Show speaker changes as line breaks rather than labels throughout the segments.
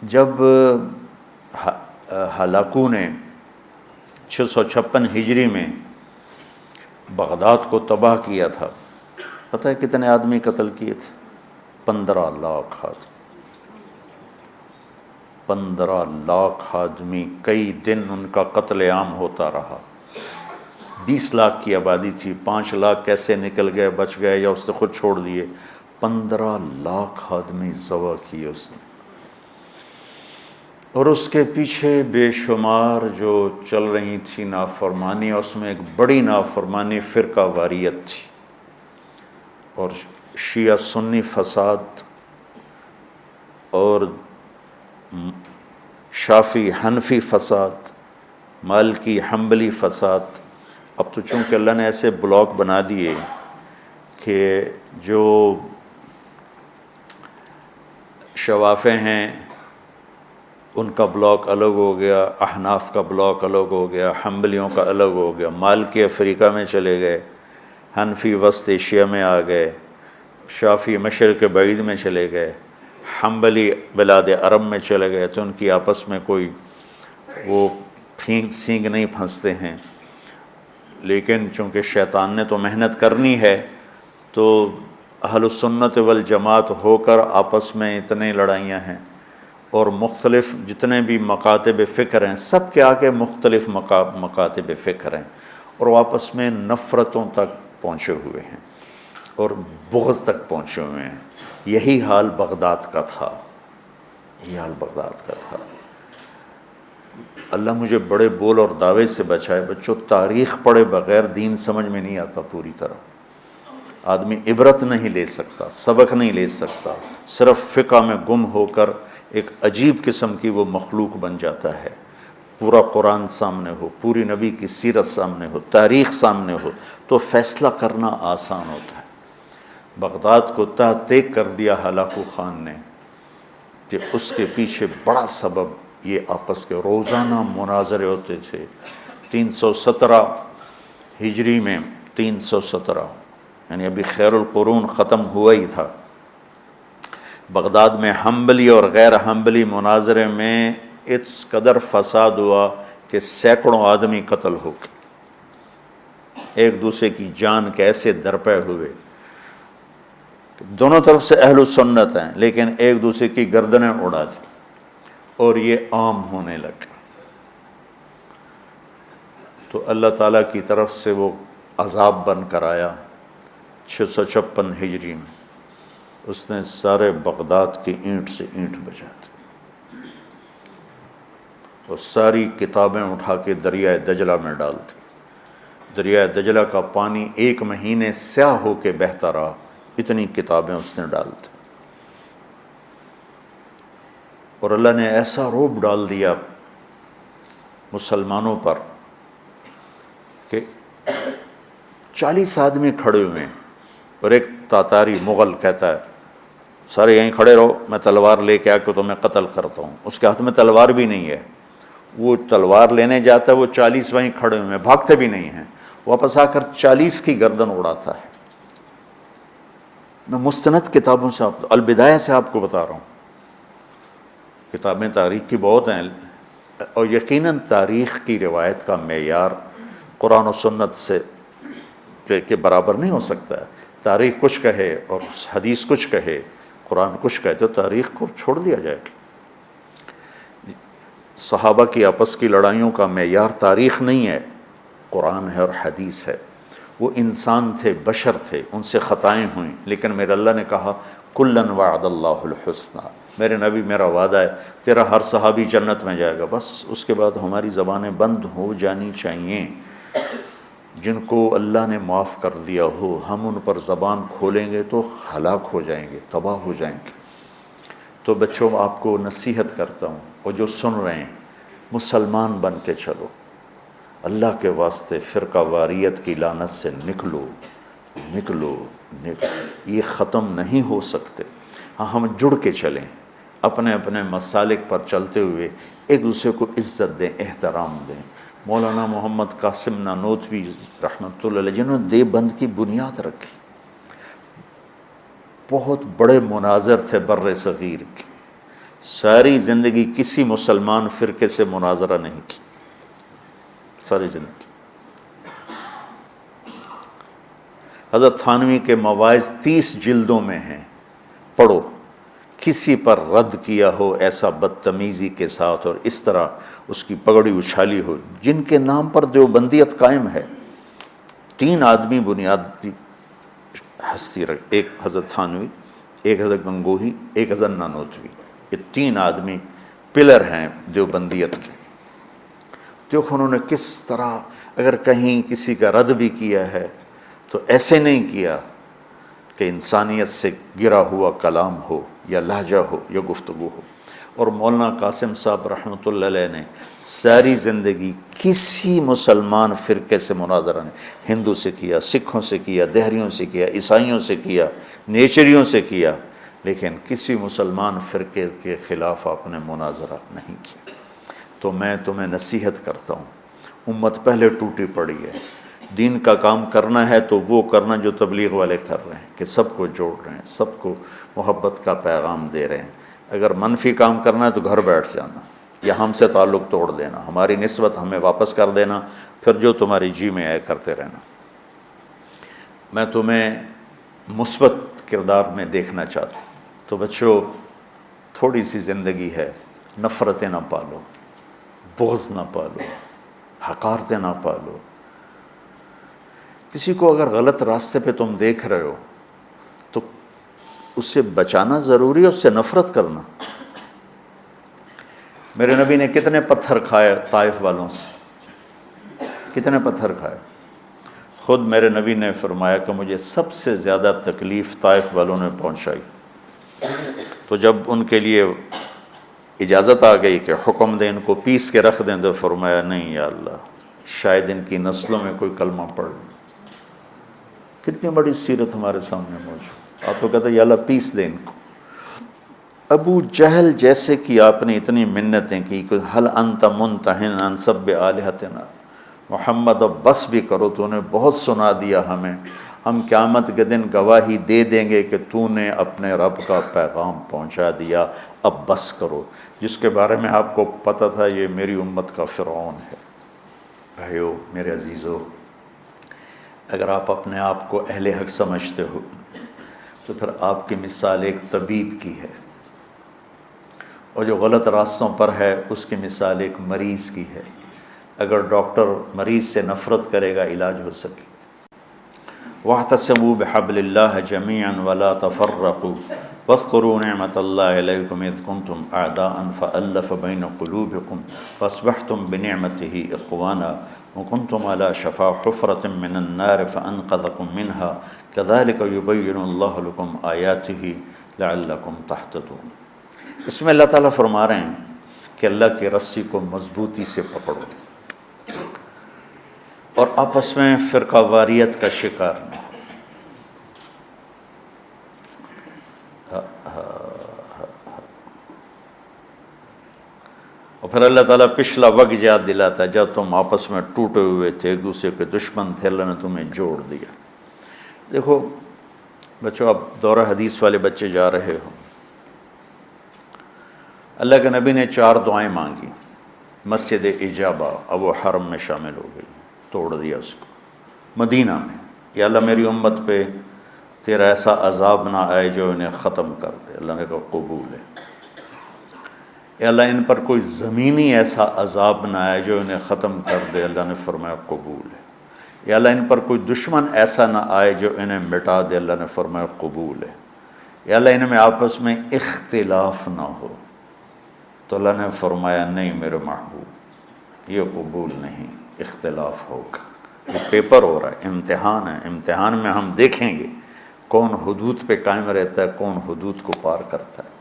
جب ہلاکو نے 656 ہجری میں بغداد کو تباہ کیا تھا، پتہ ہے کتنے آدمی قتل کیے تھے؟ 15 لاکھ آدمی، 15 لاکھ آدمی، کئی دن ان کا قتل عام ہوتا رہا۔ 20 لاکھ کی آبادی تھی، 5 لاکھ کیسے نکل گئے، بچ گئے یا اس نے خود چھوڑ دیے۔ 15 لاکھ آدمی ذبح کیے اس نے، اور اس کے پیچھے بے شمار جو چل رہی تھی نافرمانی، اس میں ایک بڑی نافرمانی فرقہ واریت تھی، اور شیعہ سنی فساد اور شافعی حنفی فساد، مالکی حنبلی فساد۔ اب تو چونکہ اللہ نے ایسے بلاک بنا دیے کہ جو شوافع ہیں ان کا بلاک الگ ہو گیا، احناف کا بلاک الگ ہو گیا، حنبلیوں کا الگ ہو گیا، مالکی افریقہ میں چلے گئے، حنفی وسط ایشیا میں آ گئے، شافعی مشرق بعید میں چلے گئے، حنبلی بلاد عرب میں چلے گئے، تو ان کی آپس میں کوئی وہ پھینک سینگ نہیں پھنستے ہیں۔ لیکن چونکہ شیطان نے تو محنت کرنی ہے، تو اہل السنت والجماعت ہو کر آپس میں اتنے لڑائیاں ہیں، اور مختلف جتنے بھی مکاتب فکر ہیں سب کے آگے مختلف مکاتب فکر ہیں، اور وہ آپس میں نفرتوں تک پہنچے ہوئے ہیں اور بغض تک پہنچے ہوئے ہیں۔ یہی حال بغداد کا تھا، یہی حال بغداد کا تھا۔ اللہ مجھے بڑے بول اور دعوے سے بچائے۔ بچوں، تاریخ پڑھے بغیر دین سمجھ میں نہیں آتا پوری طرح۔ آدمی عبرت نہیں لے سکتا، سبق نہیں لے سکتا، صرف فقہ میں گم ہو کر ایک عجیب قسم کی وہ مخلوق بن جاتا ہے۔ پورا قرآن سامنے ہو، پوری نبی کی سیرت سامنے ہو، تاریخ سامنے ہو، تو فیصلہ کرنا آسان ہوتا ہے۔ بغداد کو تحقیق کر دیا ہلاکو خان نے، کہ اس کے پیچھے بڑا سبب یہ آپس کے روزانہ مناظرے ہوتے تھے۔ 317 ہجری میں، 317 یعنی ابھی خیر القرون ختم ہوا ہی تھا، بغداد میں حنبلی اور غیر حنبلی مناظرے میں اس قدر فساد ہوا کہ سینکڑوں آدمی قتل ہو گئے، ایک دوسرے کی جان کے ایسے درپے ہوئے۔ دونوں طرف سے اہل سنت ہیں، لیکن ایک دوسرے کی گردنیں اڑا دی، اور یہ عام ہونے لگا۔ تو اللہ تعالیٰ کی طرف سے وہ عذاب بن کر آیا 656 ہجری میں۔ اس نے سارے بغداد کی اینٹ سے اینٹ بجا دی، اور ساری کتابیں اٹھا کے دریائے دجلہ میں ڈال دی۔ دریائے دجلہ کا پانی 1 مہینے سیاہ ہو کے بہتا رہا، اتنی کتابیں اس نے ڈال دی۔ اور اللہ نے ایسا رعب ڈال دیا مسلمانوں پر کہ 40 آدمی کھڑے ہوئے ہیں، اور ایک تاتاری مغل کہتا ہے سارے یہیں کھڑے رہو، میں تلوار لے کے آ کے تمہیں قتل کرتا ہوں۔ اس کے ہاتھ میں تلوار بھی نہیں ہے، وہ تلوار لینے جاتا ہے، وہ 40 وہیں کھڑے ہوئے ہیں، بھاگتے بھی نہیں ہیں، واپس آ کر 40 کی گردن اڑاتا ہے۔ میں مستند کتابوں سے البدایہ سے آپ کو بتا رہا ہوں، کتابیں تاریخ کی بہت ہیں، اور یقیناً تاریخ کی روایت کا معیار قرآن و سنت سے کے برابر نہیں ہو سکتا ہے۔ تاریخ کچھ کہے اور حدیث کچھ کہے، قرآن کچھ کہے، تو تاریخ کو چھوڑ دیا جائے گا۔ صحابہ کی آپس کی لڑائیوں کا معیار تاریخ نہیں ہے، قرآن ہے اور حدیث ہے۔ وہ انسان تھے، بشر تھے، ان سے خطائیں ہوئیں، لیکن میرے اللہ نے کہا کُلًا وعد اللہ الحسنى، میرے نبی میرا وعدہ ہے تیرا ہر صحابی جنت میں جائے گا۔ بس اس کے بعد ہماری زبانیں بند ہو جانی چاہیے۔ جن کو اللہ نے معاف کر دیا ہو، ہم ان پر زبان کھولیں گے تو ہلاک ہو جائیں گے، تباہ ہو جائیں گے۔ تو بچوں، آپ کو نصیحت کرتا ہوں، اور جو سن رہے ہیں، مسلمان بن کے چلو، اللہ کے واسطے فرقہ واریت کی لعنت سے نکلو نکلو نکلو، یہ ختم نہیں ہو سکتے۔ ہاں، ہم جڑ کے چلیں، اپنے اپنے مسالک پر چلتے ہوئے ایک دوسرے کو عزت دیں، احترام دیں۔ مولانا محمد قاسم نانوتوی رحمۃ اللہ علیہ، جنہوں نے دیوبند کی بنیاد رکھی، بہت بڑے مناظر تھے بر صغیر کے، ساری زندگی کسی مسلمان فرقے سے مناظرہ نہیں کی، ساری زندگی۔ حضرت تھانوی کے مواعظ 30 جلدوں میں ہیں، پڑھو۔ کسی پر رد کیا ہو ایسا بدتمیزی کے ساتھ اور اس طرح اس کی پگڑی اچھالی ہو، جن کے نام پر دیوبندیت قائم ہے۔ 3 آدمی بنیادی ہستی رکھ، ایک حضرت تھانوی، ایک حضرت گنگوہی، ایک حضرت نانوتوی، یہ 3 آدمی پلر ہیں دیوبندیت کے۔ دیکھو انہوں نے کس طرح، اگر کہیں کسی کا رد بھی کیا ہے تو ایسے نہیں کیا کہ انسانیت سے گرا ہوا کلام ہو یا لہجہ ہو یا گفتگو ہو۔ اور مولانا قاسم صاحب رحمۃ اللہ علیہ نے ساری زندگی کسی مسلمان فرقے سے مناظرہ نہیں، ہندو سے کیا، سکھوں سے کیا، دہریوں سے کیا، عیسائیوں سے کیا، نیچریوں سے کیا، لیکن کسی مسلمان فرقے کے خلاف آپ نے مناظرہ نہیں کیا۔ تو میں تمہیں نصیحت کرتا ہوں، امت پہلے ٹوٹی پڑی ہے، دین کا کام کرنا ہے تو وہ کرنا جو تبلیغ والے کر رہے ہیں، کہ سب کو جوڑ رہے ہیں، سب کو محبت کا پیغام دے رہے ہیں۔ اگر منفی کام کرنا ہے تو گھر بیٹھ جانا یا ہم سے تعلق توڑ دینا، ہماری نسبت ہمیں واپس کر دینا، پھر جو تمہاری جی میں آئے کرتے رہنا۔ میں تمہیں مثبت کردار میں دیکھنا چاہتا ہوں۔ تو بچوں، تھوڑی سی زندگی ہے، نفرتیں نہ پالو، بغض نہ پالو، حقارتیں نہ پالو۔ کسی کو اگر غلط راستے پہ تم دیکھ رہے ہو تو اس سے بچانا ضروری ہے، اس سے نفرت کرنا۔ میرے نبی نے کتنے پتھر کھائے طائف والوں سے، کتنے پتھر کھائے۔ خود میرے نبی نے فرمایا کہ مجھے سب سے زیادہ تکلیف طائف والوں نے پہنچائی۔ تو جب ان کے لیے اجازت آ گئی کہ حکم دیں ان کو پیس کے رکھ دیں، تو فرمایا نہیں یا اللہ، شاید ان کی نسلوں میں کوئی کلمہ پڑھ لے۔ کتنی بڑی سیرت ہمارے سامنے موجود۔ آپ تو کہتے ہیں یا اللہ پیس دیں ان کو۔ ابو جہل جیسے کی آپ نے اتنی منتیں کی کہ حل انت منتہن عن سب آلہتنا، محمد اب بس بھی کرو، تو نے بہت سنا دیا ہمیں، ہم قیامت کے دن گواہی دے دیں گے کہ تو نے اپنے رب کا پیغام پہنچا دیا، اب بس کرو۔ جس کے بارے میں آپ کو پتہ تھا یہ میری امت کا فرعون ہے۔ بھائیو میرے عزیزو، اگر آپ اپنے آپ کو اہل حق سمجھتے ہو تو پھر آپ کی مثال ایک طبیب کی ہے، اور جو غلط راستوں پر ہے اس کی مثال ایک مریض کی ہے۔ اگر ڈاکٹر مریض سے نفرت کرے گا علاج ہو سکے۔ وَاعْتَصِمُوا بِحَبْلِ اللَّهِ جَمِيعًا وَلَا تَفَرَّقُوا وَاذْكُرُوا نِعْمَةَ اللَّهِ عَلَيْكُمْ إِذْ كُنْتُمْ أَعْدَاءً فَأَلَّفَ بَيْنَ قُلُوبِكُمْ فَأَصْبَحْتُمْ بِنِعْمَتِهِ إِخْوَانًا وَكُنْتُمْ عَلَى شَفَا حُفْرَةٍ مِّنَ النَّارِ فَأَنْقَذَكُم مِّنْهَا كَذَلِكَ يُبَيِّنُ اللَّهُ لَكُمْ آيَاتِهِ لَعَلَّكُمْ تَهْتَدُونَ۔ اس میں اللہ تعالیٰ فرما رہے ہیں کہ اللہ کی رسی کو مضبوطی سے پکڑو اور آپس میں فرقہ واریت کا شکار نہ ہو۔ اور پھر اللہ تعالیٰ پچھلا وقت یاد دلاتا ہے جب تم آپس میں ٹوٹے ہوئے تھے، ایک دوسرے کے دشمن تھے، اللہ نے تمہیں جوڑ دیا۔ دیکھو بچوں، اب دورہ حدیث والے بچے جا رہے ہو، اللہ کے نبی نے 4 دعائیں مانگی، مسجد اجابہ، اب وہ حرم میں شامل ہو گئی، توڑ دیا اس کو۔ مدینہ میں، یا اللہ میری امت پہ تیرا ایسا عذاب نہ آئے جو انہیں ختم کر دے، اللہ نے کہا قبول ہے۔ یا اللہ ان پر کوئی زمینی ایسا عذاب نہ آئے جو انہیں ختم کر دے، اللہ نے فرمایا قبول ہے۔ یا اللہ ان پر کوئی دشمن ایسا نہ آئے جو انہیں مٹا دے، اللہ نے فرمایا قبول ہے۔ یا اللہ ان میں آپس میں اختلاف نہ ہو، تو اللہ نے فرمایا نہیں میرے محبوب، یہ قبول نہیں، اختلاف ہوگا۔ یہ پیپر ہو رہا ہے، امتحان ہے، امتحان میں ہم دیکھیں گے کون حدود پہ قائم رہتا ہے، کون حدود کو پار کرتا ہے۔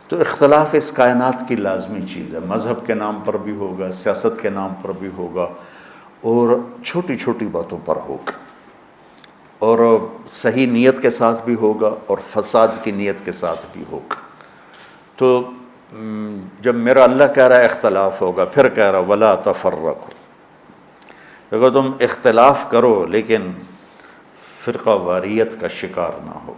تو اختلاف اس کائنات کی لازمی چیز ہے، مذہب کے نام پر بھی ہوگا، سیاست کے نام پر بھی ہوگا، اور چھوٹی چھوٹی باتوں پر ہوگا، اور صحیح نیت کے ساتھ بھی ہوگا اور فساد کی نیت کے ساتھ بھی ہوگا۔ تو جب میرا اللہ کہہ رہا ہے اختلاف ہوگا، پھر کہہ رہا ولا تفرقوا، دیکھو تم اختلاف کرو لیکن فرقہ واریت کا شکار نہ ہو۔